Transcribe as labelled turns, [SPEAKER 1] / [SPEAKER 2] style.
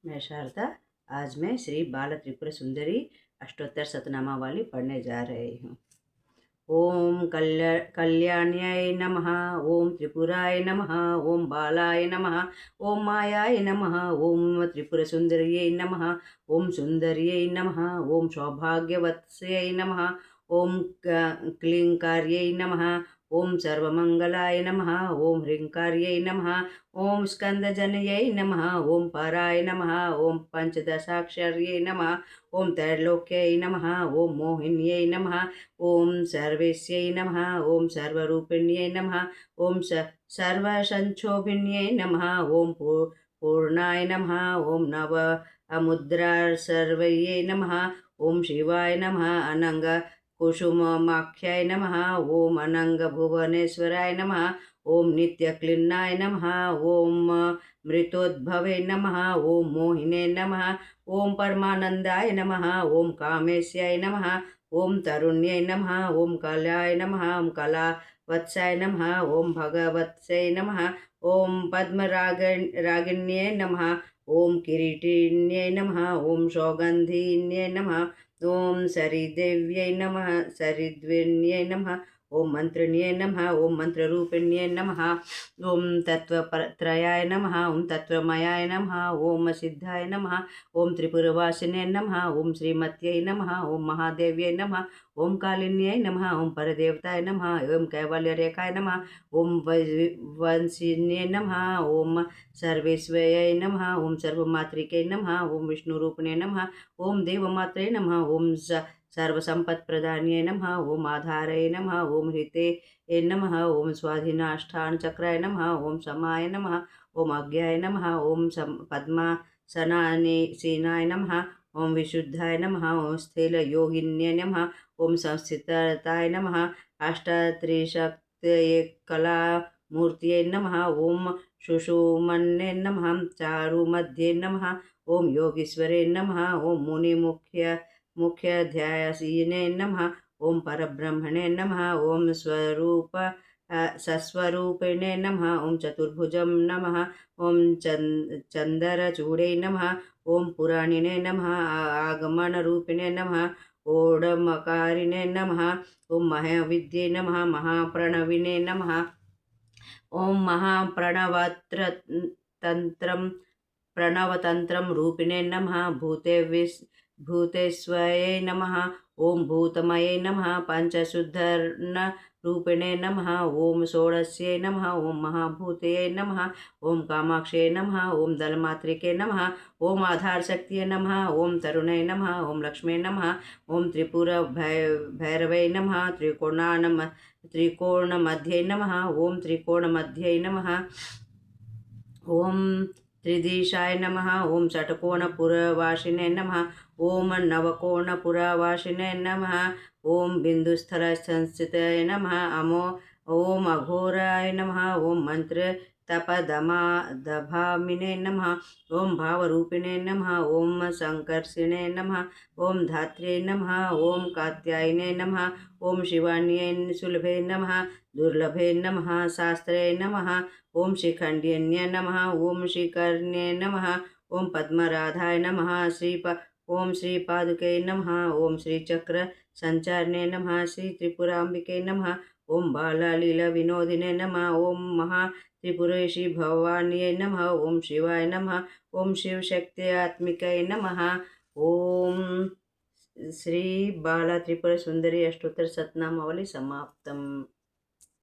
[SPEAKER 1] मैं शारदा। आज मैं श्री बाल त्रिपुर सुंदरी अष्टोत्तर शतनामावली पढ़ने जा रही हूँ। ओम कल्याण्याय नमः। ओम त्रिपुराय नमः। ओम बालाय नमः। ओम मायाय नमः। ओम त्रिपुर सुंदर्यै नमः। ओम सुंदर्यै नमः। ओम सौभाग्यवत्स्यै नमः। ओम क्लींकार्यै नमः। ओम सर्वमंगलाय नमः। ओम ह्रींकार्यै नमः। ओम स्कंदजनयै नमः। ओम पराय नमः। ओम पंचदशाक्षर्यै नमः। ओम त्रैलोक्यै नमः। ओम मोहिन्यै नमः। ओम सर्वेश्यै नमः। ओम सर्वरूपिण्यै नमः। ओम सर्वसंक्षोभिण्यै नमः। ओम पूर्णाय नमः। ओम नव अमुद्रा सर्वयै नमः। ओम शिवाय नमः। अनंग कुसुमाख्याय नमः। ओम अनंग भुवनेश्वराय नमः। ओम नित्यक्लिन्नाय नमः। ओम मृतोद्भवे नमः। ओम मोहिने नमः। ओम परमानंदाय नमः। ओम कामेश्याय नमः। ओम तरुण्यै नमः। ओम कलाय नमः। ओम कलावत्साय नमः। ओम भगवत्सै नमः। ओम पद्मरागिण्यै नमः। ओम किरीटिन्यै नमः। ओम सौगन्धिन्यै नमः। ओम सरिदेव्यै नमः। सरिद्विन्यै नमः। ओम मंत्रिण्यै नमः। ओम मंत्ररूपिण्यै नमः। ओम तत्वत्रयाय नमः। ओम तत्वमयाय नमः। ओम सिद्धाय नमः। ओम त्रिपुरवासिने नमः। ओम श्रीमत्यै नमः। ओम महादेव्यै नमः। ओम कालिन्यै नमः। ओम परदेवताय नमः। ओम कैवल्यरेखाय नमः। ओम वंशिन्यै नमः। ओम सर्वेश्वयै नमः। ओम सर्वमात्रिकै नमः। ओम विष्णुरूपिणे नमः। ओम देवमात्रे नमः। ओम सर्वसंपत्प्रदान्यै नमः। ओम आधारये नमः। ओम हृते नमः। ओम स्वाधीनाष्टानचक्राय नमः। ओम समाय नमः। ओम अज्ञाय नमः। ओम पद्मासनासीनाय नमः। ओम विशुद्धाय नमः। ओम स्थिलयोगिन्ये नमः। ओम संस्थिताय नमः। अष्टत्रिशक्त्यकलामूर्तये नमः। ओम सुषुम्ने नमः। चारुमध्ये नमः। ओम योगीश्वरे नमः। ओम मुख्याध्यायसीने नमः। ओम परब्रह्मणे नमः। ओम सस्वरूपिणे नमः। ओम चतुर्भुजं नमः। ओम चंदरचूड़े नमः। ओम पुराणिने नमः। आगमनरूपिणे नमः। ओडमकारिणे नमः। ओम महाविद्ये नमः। महाप्रणविने नमः। ओम प्रणवतंत्रं रूपिणे नमः। भूतेश्वये नमः। ओम भूतमये नमः। पंचशुद्धर्ण रूपिणे नमः। ओम षोडश्ये नमः। ओम महाभूतये नमः। ओम कामाक्षये नमः। ओम दलमात्रिके नमः। ओम आधारशक्तिये नमः। ओम तरुणे नमः। ओम लक्ष्मे नमः। ओम त्रिपुर भैरवे नमः। त्रिकोणमध्ये नमः। ओम त्रिकोणमध्ये नमः। ओम त्रिदिशाय नमः। ओम षट्कोणपुरवासिने नमः। ओम नवकोणपुरवासिने नमः। ओम बिंदुस्थलसंस्थिताय नमः। ओम अघोराय नमः। ओम मंत्र तपदभामिने नमः। ओम भावरूपिणे नमः। ओम संकर्षिणे नमः। ओम धात्रे नमः। ओम कात्यायने नमः। ओम शिवान्ये सुलभे नमः। दुर्लभे नमः। शास्त्रे नमः। ओम शिखंडिन्ये नमः। ओम श्रीकर्ण्ये नमः। ओम पद्मराधाय नमः। ओम श्रीपादुके नमः। ओम श्रीचक्र संचारणे नमः। श्री त्रिपुरांबिके नमः। ओम बालालीला विनोदिने नमः। ओम महा त्रिपुरेशी भवान्ये नमः। ओम शिवाय नमः। ओम शिवशक्त्यात्मिकै नमः। ओम श्री बाला त्रिपुर सुंदरी अष्टोत्तर शतनामावली समाप्तम्।